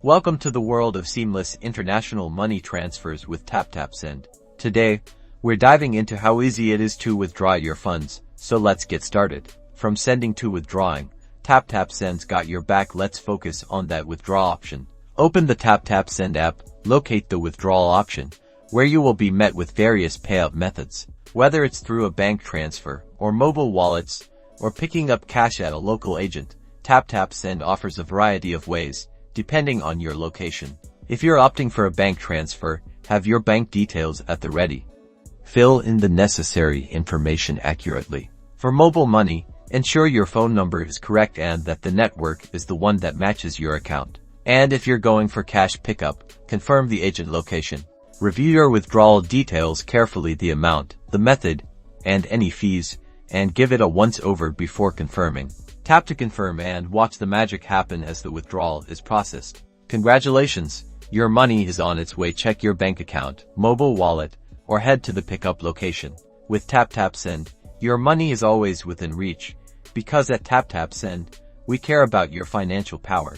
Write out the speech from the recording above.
Welcome to the world of seamless international money transfers with Taptap Send. Today, we're diving into how easy it is to withdraw your funds, so let's get started. From sending to withdrawing, Taptap Send's got your back. Let's focus on that withdrawal option. Open the Taptap Send app, locate the withdrawal option, where you will be met with various payout methods. Whether it's through a bank transfer, or mobile wallets, or picking up cash at a local agent, Taptap Send offers a variety of ways, depending on your location. If you're opting for a bank transfer, have your bank details at the ready. Fill in the necessary information accurately. For mobile money, ensure your phone number is correct and that the network is the one that matches your account. And if you're going for cash pickup, confirm the agent location. Review your withdrawal details carefully, the amount, the method, and any fees, and give it a once-over before confirming. Tap to confirm and watch the magic happen as the withdrawal is processed. Congratulations! Your money is on its way. Check your bank account, mobile wallet, or head to the pickup location. With Taptap Send, your money is always within reach, because at Taptap Send, we care about your financial power.